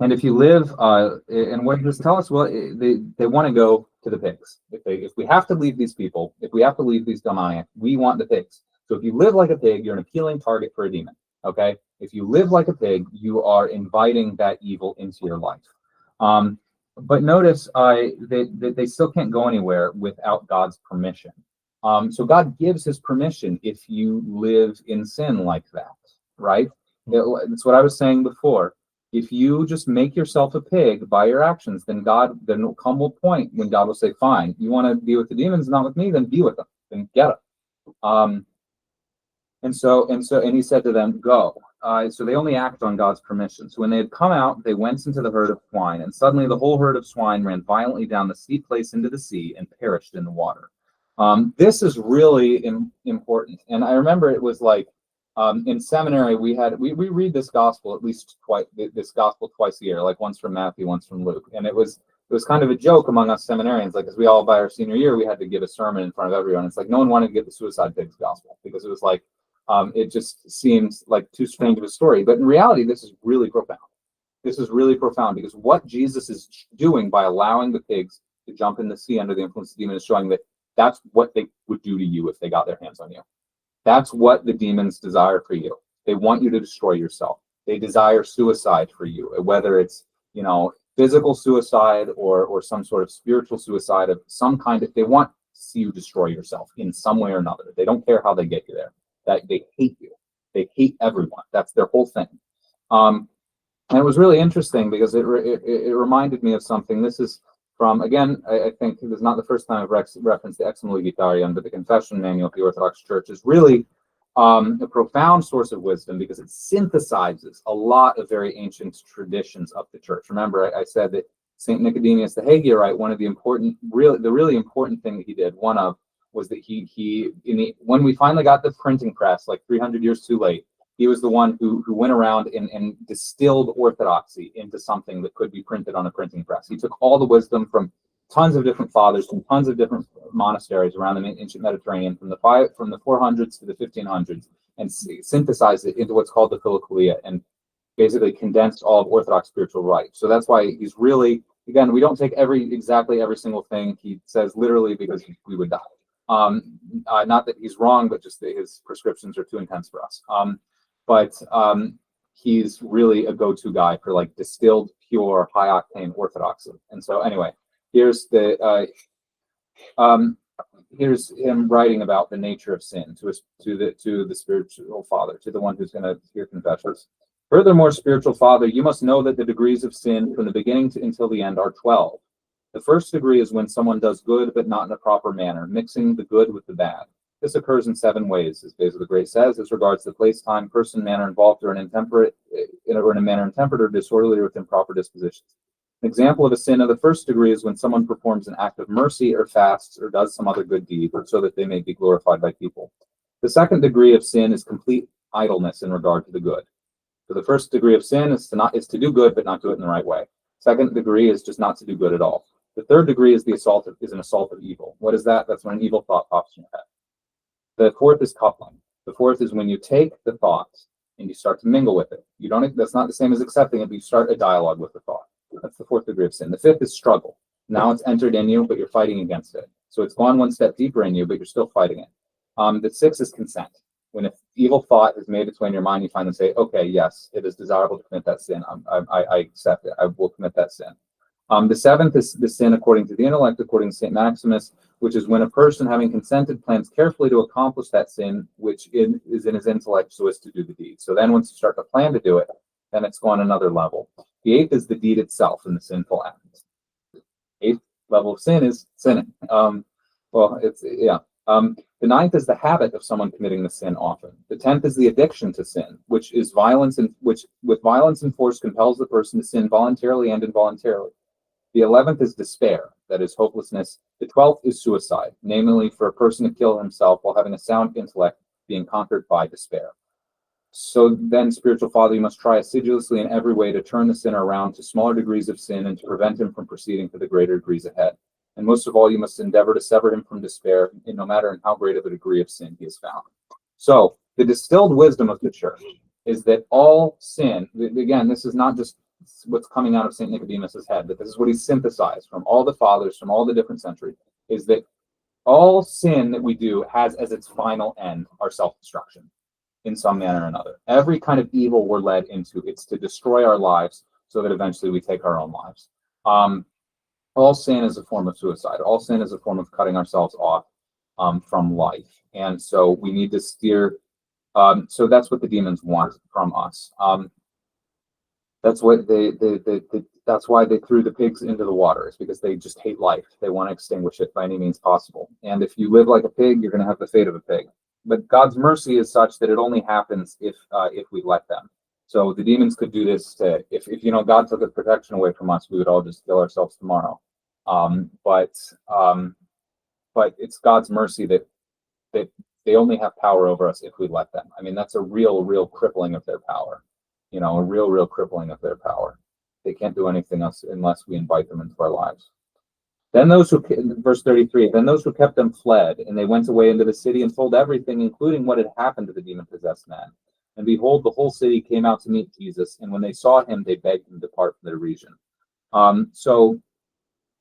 And if you live, and what does this tell us? Well, they want to go to the pigs. If we have to leave these people, if we have to leave these demoniac, we want the pigs. So if you live like a pig, you're an appealing target for a demon. Okay, if you live like a pig, you are inviting that evil into your life. But notice that they still can't go anywhere without God's permission. So God gives his permission if you live in sin like that, right? It's what I was saying before. If you just make yourself a pig by your actions, then will come a point when God will say, "Fine, you want to be with the demons, not with me, then be with them, then get them." And he said to them, "Go." So they only act on God's permission. So when they had come out, they went into the herd of swine, and suddenly the whole herd of swine ran violently down the steep place into the sea and perished in the water. This is really important. And I remember it was like, in seminary, we read this gospel at least twice a year, like once from Matthew, once from Luke. And it was kind of a joke among us seminarians, like, as we all by our senior year, we had to give a sermon in front of everyone. It's like no one wanted to get the suicide pigs gospel because it was like, it just seems like too strange of a story. But in reality, this is really profound. This is really profound because what Jesus is doing by allowing the pigs to jump in the sea under the influence of the demon is showing that that's what they would do to you if they got their hands on you. That's what the demons desire for you. They want you to destroy yourself. They desire suicide for you, whether it's, physical suicide or some sort of spiritual suicide of some kind. They want to see you destroy yourself in some way or another. They don't care how they get you there. That they hate you. They hate everyone. That's their whole thing. And it was really interesting because it reminded me of something. This is from, again, I think it was not the first time I've referenced the Exum Legitarium, but the Confession Manual of the Orthodox Church is really a profound source of wisdom because it synthesizes a lot of very ancient traditions of the church. Remember, I said that St. Nicodemus the Hagiorite, one of the really important thing that he did, was that when we finally got the printing press, like 300 years too late, he was the one who went around and distilled orthodoxy into something that could be printed on a printing press. He took all the wisdom from tons of different fathers, from tons of different monasteries around the ancient Mediterranean, from the 400s to the 1500s, and synthesized it into what's called the Philokalia, and basically condensed all of Orthodox spiritual life. So that's why he's really, again, we don't take exactly every single thing he says literally because we would die. Not that he's wrong, but just that his prescriptions are too intense for us. But he's really a go-to guy for like distilled, pure, high-octane orthodoxy. And so anyway, here's him writing about the nature of sin to the spiritual father, to the one who's going to hear confessions. Furthermore, spiritual father, you must know that the degrees of sin from the beginning until the end are 12. The first degree is when someone does good, but not in a proper manner, mixing the good with the bad. This occurs in 7 ways, as Basil the Great says, as regards the place, time, person, manner involved, or in a manner intemperate or disorderly or with improper dispositions. An example of a sin of the first degree is when someone performs an act of mercy or fasts or does some other good deed, so that they may be glorified by people. The second degree of sin is complete idleness in regard to the good. So the first degree of sin is to do good, but not do it in the right way. Second degree is just not to do good at all. The third degree is an assault of evil. What is that? That's when an evil thought pops in your head. The fourth is coupling. The fourth is when you take the thought and you start to mingle with it. You don't. That's not the same as accepting it, but you start a dialogue with the thought. That's the fourth degree of sin. The fifth is struggle. Now it's entered in you, but you're fighting against it. So it's gone one step deeper in you, but you're still fighting it. The sixth is consent. When an evil thought has made its way in your mind, you finally say, okay, yes, it is desirable to commit that sin. I accept it. I will commit that sin. The seventh is the sin according to the intellect, according to St. Maximus, which is when a person, having consented, plans carefully to accomplish that sin, which is in his intellect so as to do the deed. So then once you start to plan to do it, then it's gone another level. The eighth is the deed itself and the sinful act. Eighth level of sin is sinning. The ninth is the habit of someone committing the sin often. The 10th is the addiction to sin, which is violence, and which with violence and force compels the person to sin voluntarily and involuntarily. The 11th is despair, that is hopelessness. The 12th is suicide, namely for a person to kill himself while having a sound intellect being conquered by despair. So then, spiritual father, you must try assiduously in every way to turn the sinner around to smaller degrees of sin and to prevent him from proceeding to the greater degrees ahead. And most of all, you must endeavor to sever him from despair, no matter in how great of a degree of sin he has found. So the distilled wisdom of the church is that all sin, again, this is not just what's coming out of St. Nicodemus's head, but this is what he synthesized from all the fathers, from all the different centuries, is that all sin that we do has as its final end our self-destruction in some manner or another. Every kind of evil we're led into, it's to destroy our lives so that eventually we take our own lives. All sin is a form of suicide. All sin is a form of cutting ourselves off from life. And so we need to steer. So that's what the demons want from us. That's what that's why they threw the pigs into the water, is because they just hate life. They want to extinguish it by any means possible. And if you live like a pig, you're going to have the fate of a pig. But God's mercy is such that it only happens if we let them. So the demons could do this to, if God took the protection away from us, we would all just kill ourselves tomorrow. But it's God's mercy that they only have power over us if we let them. I mean, that's a real crippling of their power. A real crippling of their power. They can't do anything else unless we invite them into our lives. Then verse 33, then those who kept them fled, and they went away into the city and told everything, including what had happened to the demon-possessed man. And behold, the whole city came out to meet Jesus, and when they saw him, they begged him to depart from their region. So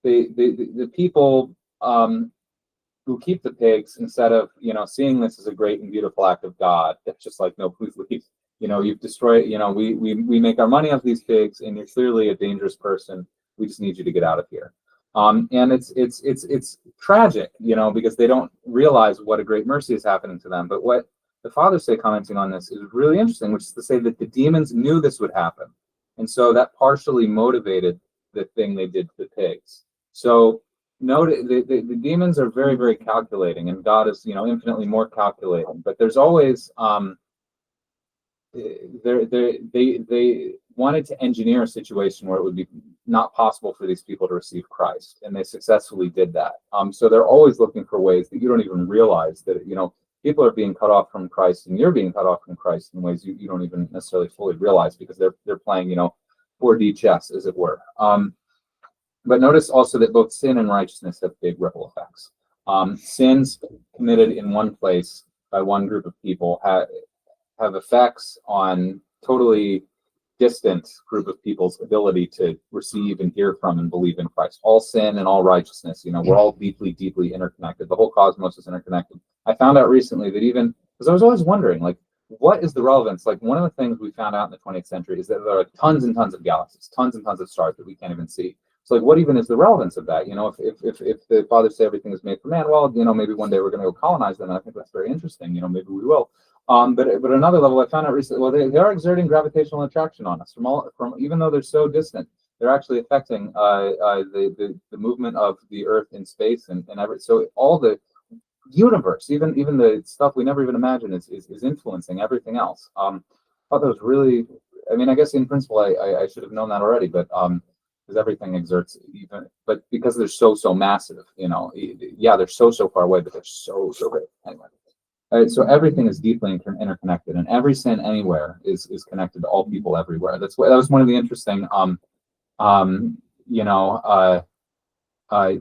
the people who keep the pigs, instead of seeing this as a great and beautiful act of God, it's just like, no, please leave. You've destroyed. We make our money off these pigs, and you're clearly a dangerous person. We just need you to get out of here. And it's tragic, because they don't realize what a great mercy is happening to them. But what the fathers say, commenting on this, is really interesting, which is to say that the demons knew this would happen, and so that partially motivated the thing they did to the pigs. So note the demons are very calculating, and God is infinitely more calculating. But there's always they wanted to engineer a situation where it would be not possible for these people to receive Christ, and they successfully did that. So they're always looking for ways that you don't even realize that people are being cut off from Christ, and you're being cut off from Christ in ways you don't even necessarily fully realize, because they're playing 4D chess, as it were. But notice also that both sin and righteousness have big ripple effects. Sins committed in one place by one group of people have effects on totally distant group of people's ability to receive and hear from and believe in Christ. All sin and all righteousness, we're all deeply interconnected. The whole cosmos is interconnected. I found out recently that because I was always wondering, what is the relevance? One of the things we found out in the 20th century is that there are tons and tons of galaxies, tons and tons of stars that we can't even see. So what even is the relevance of that? If the fathers say everything is made for man, well, maybe one day we're going to go colonize them. And I think that's very interesting. Maybe we will. But another level, I found out recently, well, they are exerting gravitational attraction on us from even though they're so distant, they're actually affecting the movement of the Earth in space and everything. So all the universe, even the stuff we never even imagined, is influencing everything else. I thought that was really, I guess in principle I should have known that already, but because everything exerts but because they're so massive, they're so far away, but they're so big anyway. So everything is deeply interconnected, and every sin anywhere is connected to all people everywhere. That was one of the interesting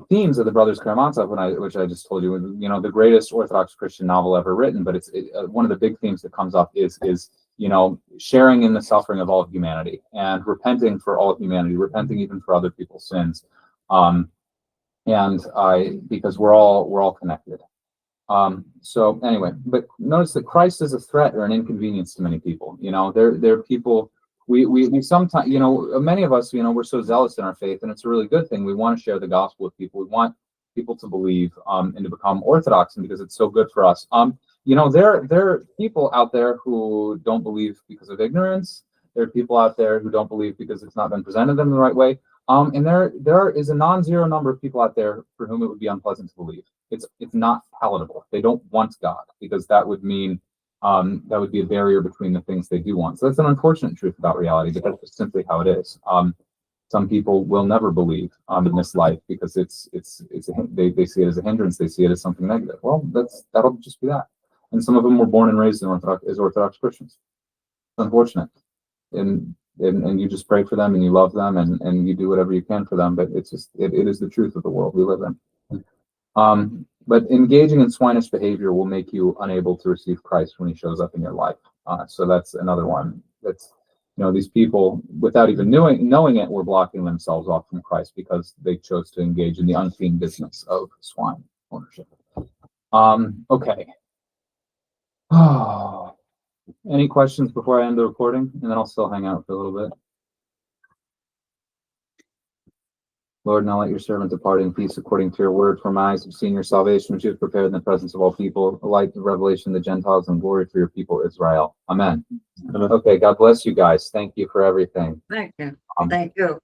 themes of the Brothers Karamazov, which I just told you, you know, the greatest Orthodox Christian novel ever written. But one of the big themes that comes up is you know, sharing in the suffering of all humanity and repenting for all humanity, repenting even for other people's sins, because we're all connected. So anyway, but notice that Christ is a threat or an inconvenience to many people. You know, there are people. We sometimes, you know, many of us, you know, we're so zealous in our faith, and it's a really good thing. We want to share the gospel with people. We want people to believe and to become Orthodox, and because it's so good for us. You know, there are people out there who don't believe because of ignorance. There are people out there who don't believe because it's not been presented to them the right way. And there is a non-zero number of people out there for whom it would be unpleasant to believe. It's not palatable. They don't want God because that would mean that would be a barrier between the things they do want. So that's an unfortunate truth about reality, but that's just simply how it is. Some people will never believe in this life because they see it as a hindrance. They see it as something negative. Well, that'll just be that. And some of them were born and raised as Orthodox Christians. It's unfortunate. And you just pray for them and you love them and you do whatever you can for them. But it is the truth of the world we live in. But engaging in swinish behavior will make you unable to receive Christ when he shows up in your life. So that's another one. That's, you know, these people, without even knowing it, were blocking themselves off from Christ because they chose to engage in the unclean business of swine ownership. Okay. Any questions before I end the recording? And then I'll still hang out for a little bit. Lord, now let your servant depart in peace according to your word. For my eyes have seen your salvation, which you have prepared in the presence of all people, a light of revelation of the Gentiles and glory for your people Israel. Amen. Okay, God bless you guys. Thank you for everything. Thank you. Thank you.